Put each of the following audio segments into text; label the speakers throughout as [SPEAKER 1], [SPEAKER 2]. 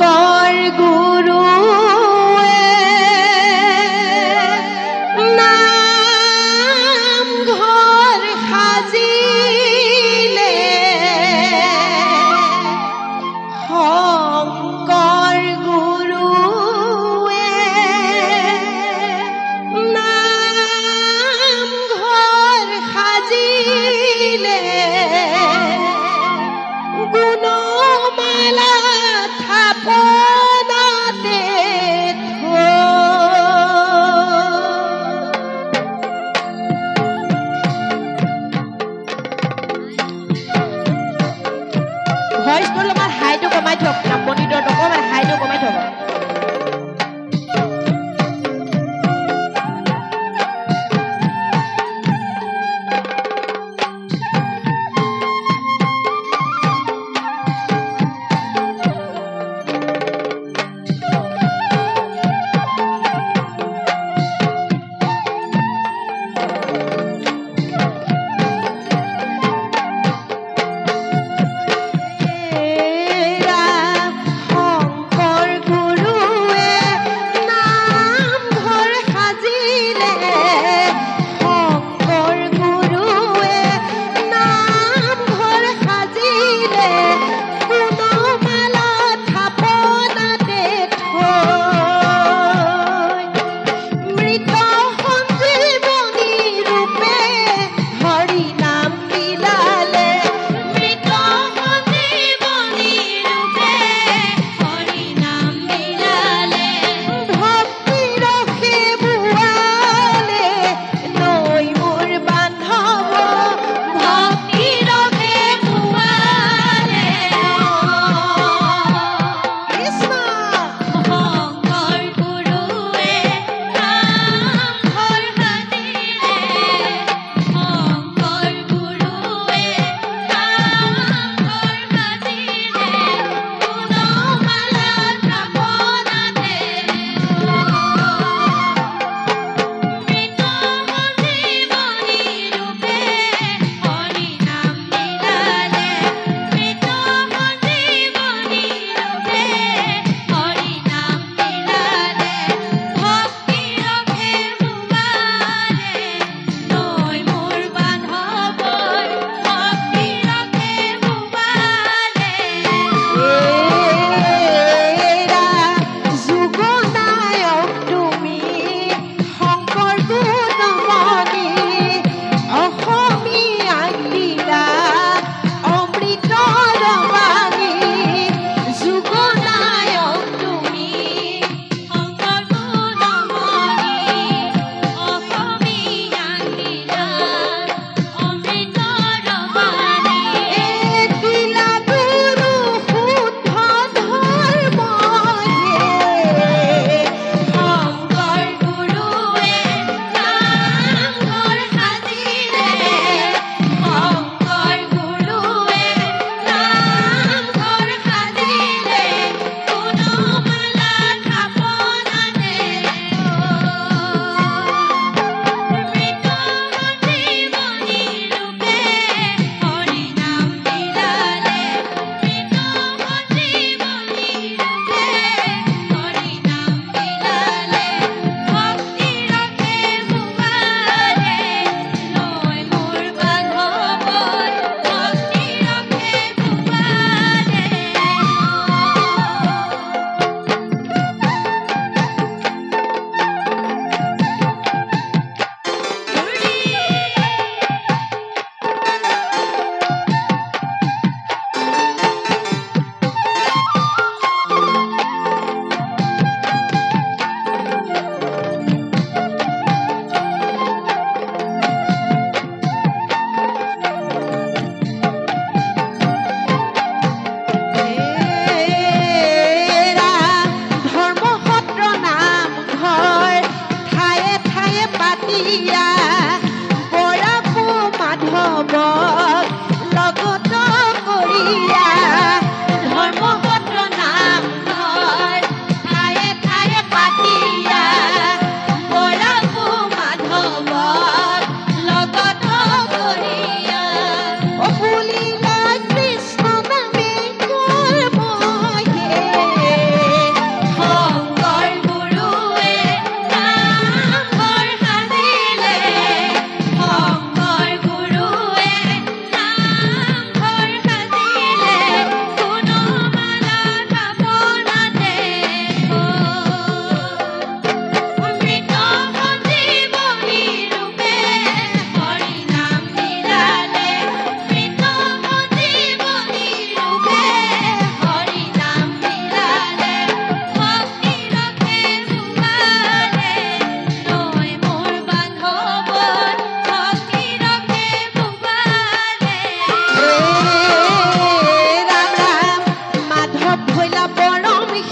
[SPEAKER 1] শংকৰ গুৰুৱে নামঘৰ সাজিলে, শংকৰ গুৰুৱে নামঘৰ সাজিলে, গুণমালা থাপৰ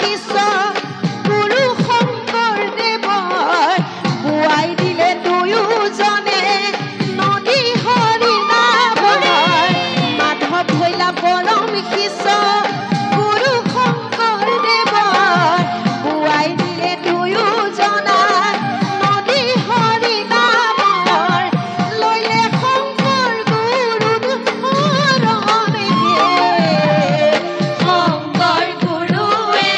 [SPEAKER 1] শিষ্য গুৰু শংকৰদেৱৰ বুৱাই দিলে দুয়োজনে নদী হৰিনামৰ মাধৱ ভৈলা পৰম শিষ্য গুৰু শংকৰদেৱৰ বুৱাই দিলে দুয়োজনা নদী হৰিনামৰ লৈলে শংকৰ গুৰু ধৰণে
[SPEAKER 2] শংকৰ গুৰুৱে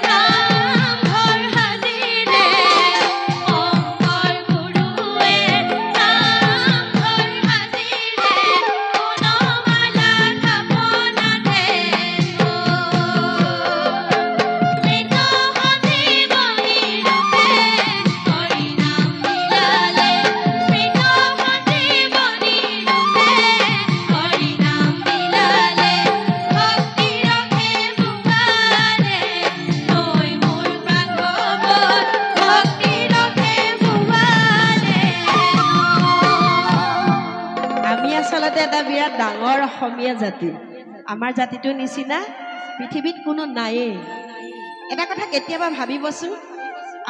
[SPEAKER 2] নামঘৰ সাজিলে শংকৰ গুৰুৱে নামঘৰ সাজিলে বনমালা থাপনাতে মৃত সঞ্জীৱনী ৰূপে হৰিনাম বিলালে মৃত সঞ্জীৱনী ৰূপে হৰিনাম বিলালে ভক্তি ৰখে ভুৱালে নৈ মোৰ প্ৰাণৱত ভক্তি ৰখে ভুৱালে
[SPEAKER 1] আমি আচলতে এটা বিৰাট ডাঙৰ অসমীয়া জাতি আমাৰ জাতিটোৰ নিচিনা পৃথিৱীত কোনো নায়েই এটা কথা কেতিয়াবা ভাবিবচোন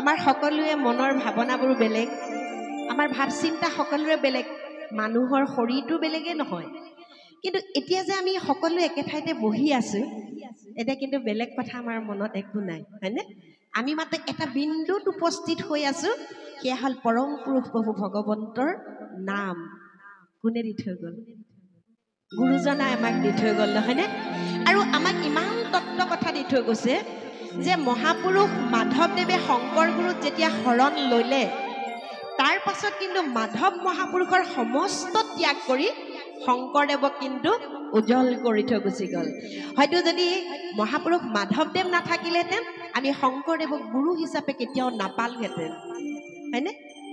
[SPEAKER 1] আমাৰ সকলোৱে মনৰ ভাৱনাবোৰ বেলেগ আমাৰ ভাৱ চিন্তা সকলোৰে বেলেগ মানুহৰ শৰীৰটো বেলেগেই নহয় কিন্তু এতিয়া যে আমি সকলো একে ঠাইতে বহি আছোঁ এতিয়া কিন্তু বেলেগ কথা আমাৰ মনত একো নাই হয়নে আমি মাত্ৰ এটা বিন্দুত উপস্থিত হৈ আছোঁ সেয়া হ'ল পৰম পুৰুষ প্ৰভু ভগৱন্তৰ নাম কোনে দি থৈ গ'ল গুৰুজনাই আমাক দি থৈ গ'ল নহয়নে আৰু আমাক ইমান তত্ত্ব কথা দি থৈ গৈছে যে মহাপুৰুষ মাধৱদেৱে শংকৰ গুৰুক যেতিয়া শৰণ ল'লে তাৰ পাছত কিন্তু মাধৱ মহাপুৰুষৰ সমস্ত ত্যাগ কৰি শংকৰদেৱক কিন্তু উজ্জ্বল কৰি থৈ গুচি গ'ল হয়তো যদি মহাপুৰুষ মাধৱদেৱ নাথাকিলেহেঁতেন আমি শংকৰদেৱক গুৰু হিচাপে কেতিয়াও নাপালোহেঁতেন হয়নে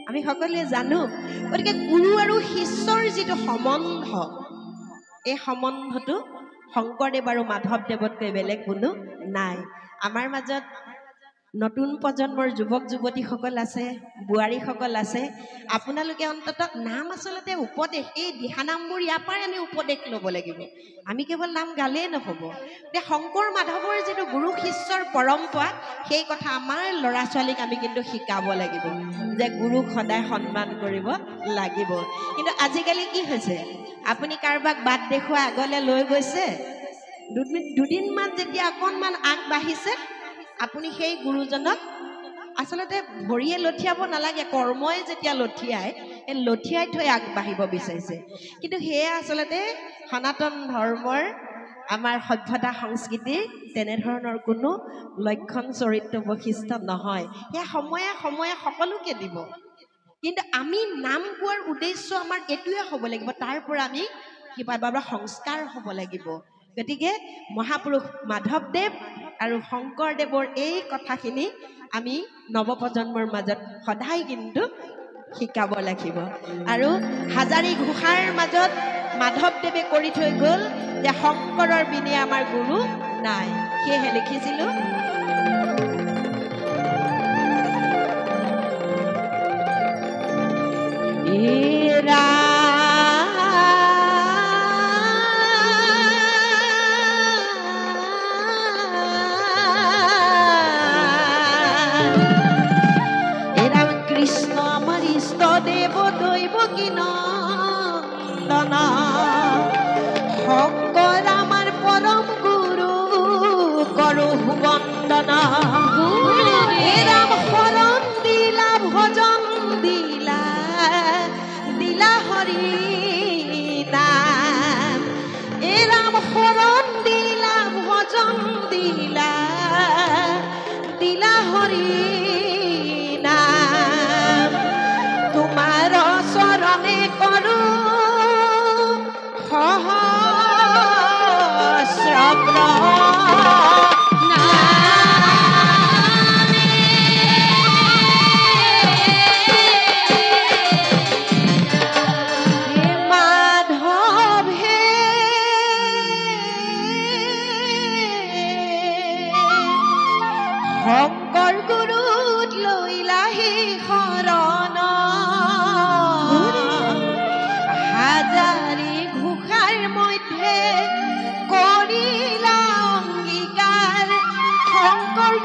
[SPEAKER 1] আমি সকলোৱে জানো গতিকে গুৰু আৰু শিষ্যৰ যিটো সম্বন্ধ এই সম্বন্ধটো শংকৰদেৱ আৰু মাধৱদেৱতকৈ বেলেগ কোনো নাই আমাৰ মাজত নতুন প্ৰজন্মৰ যুৱক যুৱতীসকল আছে বোৱাৰীসকল আছে আপোনালোকে অন্ততঃ নাম আচলতে উপদেশ এই দিহানামবোৰ ইয়াৰ পৰাই আমি উপদেশ ল'ব লাগিব আমি কেৱল নাম গালেই নহ'ব এতিয়া শংকৰ মাধৱৰ যিটো গুৰু শিষ্যৰ পৰম্পৰা সেই কথা আমাৰ ল'ৰা ছোৱালীক আমি কিন্তু শিকাব লাগিব যে গুৰুক সদায় সন্মান কৰিব লাগিব কিন্তু আজিকালি কি হৈছে আপুনি কাৰোবাক বাট দেখুৱাই আগলৈ লৈ গৈছে দুদিনমান যেতিয়া অকণমান আগবাঢ়িছে আপুনি সেই গুৰুজনক আচলতে ভৰিয়ে লঠিয়াব নালাগে কৰ্মই যেতিয়া লঠিয়াই এই লঠিয়াই থৈ আগবাঢ়িব বিচাৰিছে কিন্তু সেয়া আচলতে সনাতন ধৰ্মৰ আমাৰ সভ্যতা সংস্কৃতিৰ তেনেধৰণৰ কোনো লক্ষণ চৰিত্ৰ বৈশিষ্ট্য নহয় সেয়া সময়ে সময়ে সকলোকে দিব কিন্তু আমি নাম কোৱাৰ উদ্দেশ্য আমাৰ এইটোৱে হ'ব লাগিব তাৰ পৰা আমি কিবা বাবা সংস্কাৰ হ'ব লাগিব গতিকে মহাপুৰুষ মাধৱদেৱ আৰু শংকৰদেৱৰ এই কথাখিনি আমি নৱপ্ৰজন্মৰ মাজত সদায় কিন্তু শিকাব লাগিব আৰু হাজাৰী ঘোষাৰ মাজত মাধৱদেৱে কৰি থৈ গ'ল যে শংকৰৰ বিনে আমাৰ গুৰু নাই সেয়েহে লিখিছিলোঁ শংকৰ আমাৰ পৰম গুৰু কৰো বন্দনা ৰাম শৰণ দিলা ভজন দিলা দিলা হৰি নাম ৰাম শৰণ দিলা ভজন দিলা দিলা হৰি নাম তোমাৰ চৰণে কৰো শংকৰ গুৰুত লৈলাহি শৰণ হাজাৰী ঘোষাৰ মধ্যে কৰিলা অংগীকাৰ শংকৰ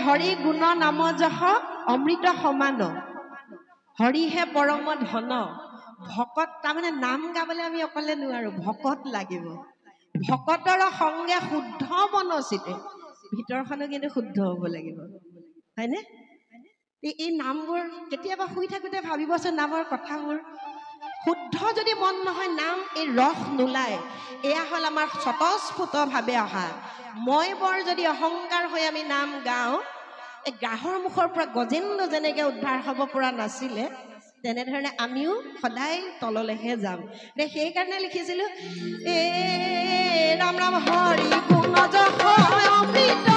[SPEAKER 1] হৰি গুণ নাম যশ অমৃত সমান হৰিহে পৰম ধন ভকত তাৰমানে নাম গাবলৈ আমি অকলে নোৱাৰো ভকত লাগিব ভকতৰ সংগে শুদ্ধ মনচিতে ভিতৰখনো কিন্তু শুদ্ধ হ'ব লাগিব হয়নে এই নামবোৰ কেতিয়াবা শুই থাকোঁতে ভাবিবচোন নামৰ কথাবোৰ শুদ্ধ যদি মন নহয় নাম এই ৰস নোলায় এয়া হ'ল আমাৰ স্বতঃস্ফূৰ্তভাৱে অহা মই বৰ যদি অহংকাৰ হৈ আমি নাম গাওঁ এই গ্ৰাহৰ মুখৰ পৰা গজেন্দ্ৰ যেনেকৈ উদ্ধাৰ হ'ব পৰা নাছিলে তেনেধৰণে আমিও সদায় তললৈহে যাম সেইকাৰণে লিখিছিলোঁ এ ৰাম ৰাম হৰি গুণ যশ অমৃত